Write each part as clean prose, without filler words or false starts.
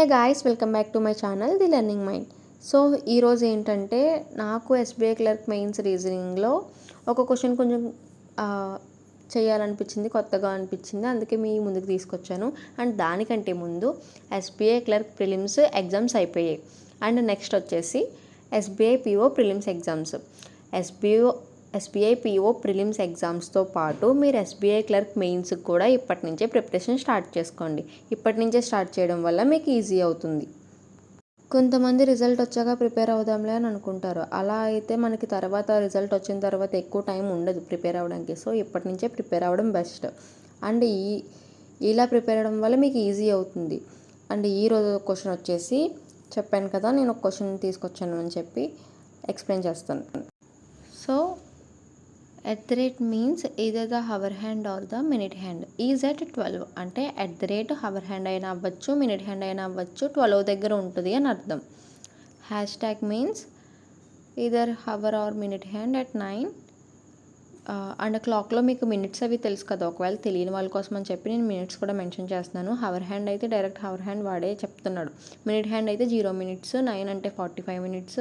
Hey guys, welcome back to my channel the learning mind. So ఈరోజు ఏంటంటే నాకు SBI clerk mains రీజనింగ్లో ఒక question కొంచెం చేయాలనిపించింది, కొత్తగా అనిపించింది, అందుకే మీ ముందుకు తీసుకొచ్చాను. అండ్ దానికంటే ముందు ఎస్బీఐ క్లర్క్ ప్రిలిమ్స్ ఎగ్జామ్స్ అయిపోయాయి. అండ్ నెక్స్ట్ వచ్చేసి SBI PO prelims exams. SBI PO prelims ఎగ్జామ్స్తో పాటు మీరు ఎస్బీఐ క్లర్క్ మెయిన్స్కి కూడా ఇప్పటి నుంచే ప్రిపరేషన్ స్టార్ట్ చేసుకోండి. ఇప్పటి నుంచే స్టార్ట్ చేయడం వల్ల మీకు ఈజీ అవుతుంది. కొంతమంది రిజల్ట్ వచ్చాక ప్రిపేర్ అవుదాంలే అని అనుకుంటారు. అలా అయితే మనకి తర్వాత రిజల్ట్ వచ్చిన తర్వాత ఎక్కువ టైం ఉండదు ప్రిపేర్ అవ్వడానికి. సో ఇప్పటి నుంచే ప్రిపేర్ అవ్వడం బెస్ట్. అండ్ ఇలా ప్రిపేర్ అవ్వడం వల్ల మీకు ఈజీ అవుతుంది. అండ్ ఈరోజు క్వశ్చన్ వచ్చేసి చెప్పాను కదా, నేను ఒక క్వశ్చన్ తీసుకొచ్చాను అని చెప్పి ఎక్స్ప్లెయిన్ చేస్తాను. So @ means either the hour hand or the minute hand is at 12. అంటే @ hour hand అయినా అవ్వచ్చు, మినిట్ హ్యాండ్ అయినా అవ్వచ్చు, 12 దగ్గర ఉంటుంది అని అర్థం. #Means either hour or minute hand at 9. And క్లాక్లో మీకు మినిట్స్ అవి తెలుసు కదా, ఒకవేళ తెలియని వాళ్ళ కోసం అని చెప్పి నేను మినిట్స్ కూడా మెన్షన్ చేస్తున్నాను. హవర్ హ్యాండ్ అయితే డైరెక్ట్ హవర్ హ్యాండ్ వాడే చెప్తున్నాడు. మినిట్ హ్యాండ్ అయితే 0 minutes, 9 అంటే 45 minutes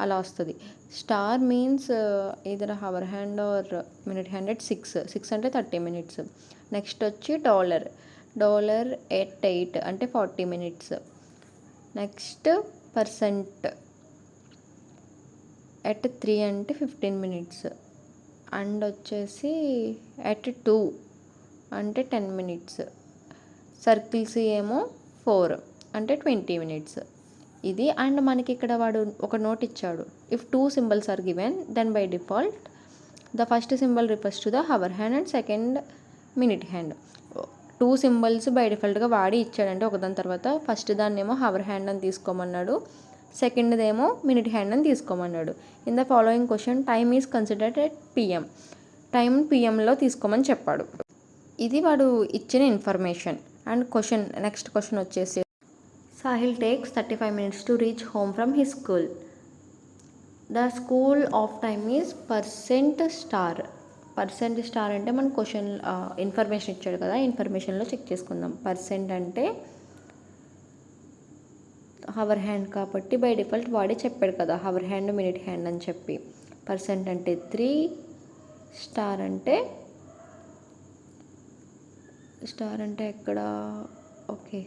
అలా వస్తుంది. Star means either hour hand or minute hand at 6 అంటే 30 minutes. నెక్స్ట్ వచ్చి డాలర్ at 8 అంటే 40 minutes. నెక్స్ట్ పర్సెంట్ at 3 అంటే 15 minutes. అండ్ వచ్చేసి at 2 అంటే 10 minutes. సర్కిల్స్ ఏమో 4 అంటే 20 minutes. ఇది. అండ్ మనకి ఇక్కడ వాడు ఒక నోట్ ఇచ్చాడు. If 2 symbols are given then by default the first symbol refers to the hour hand and second minute hand. 2 symbols by డిఫాల్ట్గా వాడి ఇచ్చాడంటే ఒకదాని తర్వాత ఫస్ట్ దాన్నేమో హవర్ హ్యాండ్ అని తీసుకోమన్నాడు, సెకండ్దేమో మినిట్ హ్యాండ్ అని తీసుకోమన్నాడు. In the following question time is considered at PM. Time పిఎంలో తీసుకోమని చెప్పాడు. ఇది వాడు ఇచ్చిన ఇన్ఫర్మేషన్. అండ్ నెక్స్ట్ క్వశ్చన్ వచ్చేసి Sahil takes 35 minutes to reach home from his school. The school of time is %. % అంటే మన క్వశ్చన్ ఇన్ఫర్మేషన్ ఇచ్చాడు కదా, ఇన్ఫర్మేషన్లో చెక్ చేసుకుందాం. పర్సెంట్ అంటే హవర్ హ్యాండ్ కాబట్టి బై డిఫాల్ట్ వాడే చెప్పాడు కదా హవర్ హ్యాండ్ మినిట్ హ్యాండ్ అని చెప్పి. పర్సెంట్ అంటే 3, స్టార్ అంటే ఎక్కడ, ఓకే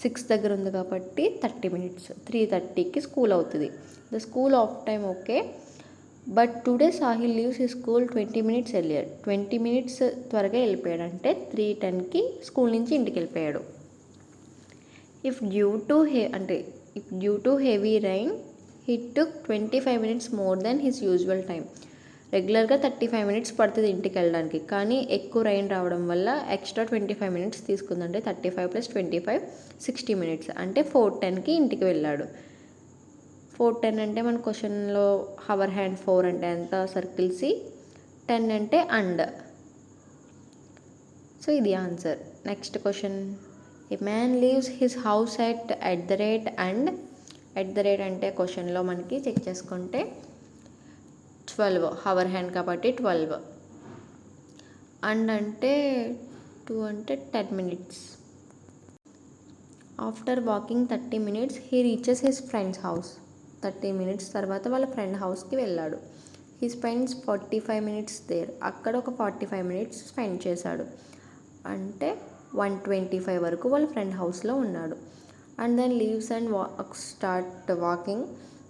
6 దగ్గర ఉంది కాబట్టి 30 minutes. 3:30కి స్కూల్ అవుతుంది. The school of time okay, but today Sahil leaves his school 20 minutes earlier. 20 minutes త్వరగా వెళ్ళిపోయాడు అంటే 3:10కి స్కూల్ నుంచి ఇంటికి వెళ్ళిపోయాడు. If due to heavy rain he took 25 minutes more than his usual time. రెగ్యులర్గా 35 minutes పడుతుంది ఇంటికి వెళ్ళడానికి, కానీ ఎక్కువ రైన్ రావడం వల్ల ఎక్స్ట్రా 25 minutes తీసుకుందంటే 35 + 25 60 minutes అంటే 4:10కి ఇంటికి వెళ్ళాడు. 4:10 అంటే మన క్వశ్చన్లో హవర్ హ్యాండ్ 4 అంటే ఎంత, సర్కిల్ సి, 10 అంటే అండ్. సో ఇది answer. Next question A man leaves his house at and అంటే క్వశ్చన్లో మనకి చెక్ చేసుకుంటే 12 హవర్ హ్యాండ్ కాబట్టి 12. అండ్ అంటే 2 అంటే 10 minutes. After walking 30 minutes he reaches his friend's house. 30 minutes తర్వాత వాళ్ళ ఫ్రెండ్ హౌస్కి వెళ్ళాడు. He spends 45 minutes there. అక్కడ ఒక 45 minutes స్పెండ్ చేశాడు అంటే 1:25 వరకు వాళ్ళ ఫ్రెండ్ హౌస్లో ఉన్నాడు. And then leaves and start walking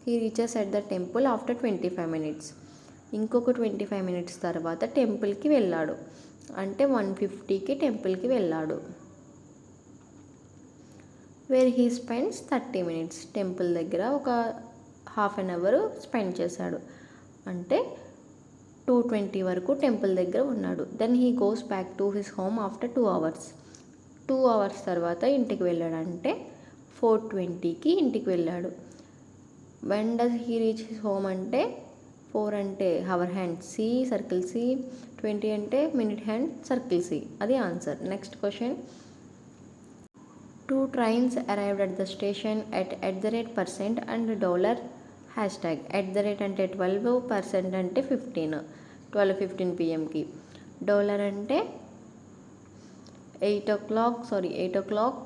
he reaches at the temple after 25 minutes. ఇంకొక 25 minutes తర్వాత టెంపుల్కి వెళ్ళాడు అంటే 1:50కి టెంపుల్కి వెళ్ళాడు. Where he spends 30 minutes. Temple దగ్గర ఒక ½ an hour స్పెండ్ చేశాడు అంటే 2:20 వరకు టెంపుల్ దగ్గర ఉన్నాడు. Then he goes back to his home after 2 hours. 2 hours తర్వాత ఇంటికి వెళ్ళాడు అంటే 4:20కి ఇంటికి వెళ్ళాడు. When does he reach his home అంటే 4 అంటే hour hand C, circle C, 20 అంటే మినిట్ హ్యాండ్, సర్కిల్ సి. అది answer. Next question 2 trains arrived at the station at %% and $#. అంటే 12, % అంటే 15, 12:15 pmకి. డాలర్ అంటే 8 o'clock,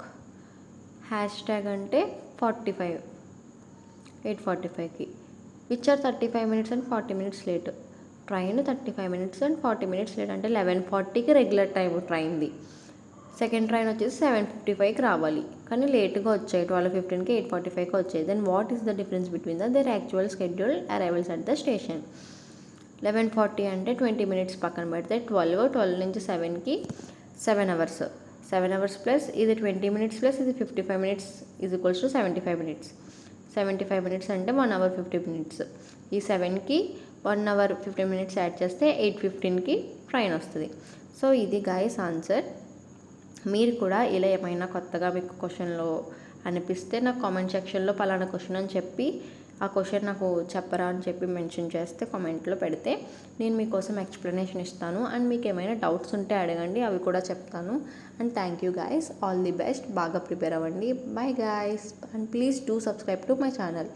హ్యాష్ ట్యాగ్ అంటే 45, 8:45కి. Which are 35 minutes and 40 minutes late. Train 35 minutes and 40 minutes late, అంటే 11:40కి regular time ట్రైన్ది. Second train వచ్చేసి 7:55కి రావాలి, కానీ లేట్గా వచ్చాయి. 12:15కి 8:45కి వచ్చాయి. Then what is the difference between their actual schedule arrivals at the station? 11:40 అంటే 20 minutes పక్కన పెడితే 12 నుంచి 7కి 7 hours. 7 hours ప్లస్ ఇది 20 minutes ప్లస్ ఇది 55 minutes is equals to 75 minutes. 75 minutes అంటే 1 hour 50 minutes. ఈ 7కి 1 hour 50 minutes యాడ్ చేస్తే 8:15కి ట్రైన్ వస్తుంది. సో ఇది గైస్ ఆన్సర్. మీరు కూడా ఇలా ఏమైనా కొత్తగా మీకు క్వశ్చన్లో అనిపిస్తే నాకు కామెంట్ సెక్షన్లో పలానా క్వశ్చన్ అని చెప్పి ఆ క్వశ్చన్ నాకు చెప్పరా అని చెప్పి మెన్షన్ చేస్తే కామెంట్లో పెడితే నేను మీకోసం ఎక్స్ప్లెనేషన్ ఇస్తాను. అండ్ మీకు ఏమైనా డౌట్స్ ఉంటే అడగండి, అవి కూడా చెప్తాను. And thank you guys, all the best. బాగా ప్రిపేర్ అవ్వండి. Bye guys, and please do subscribe to my channel.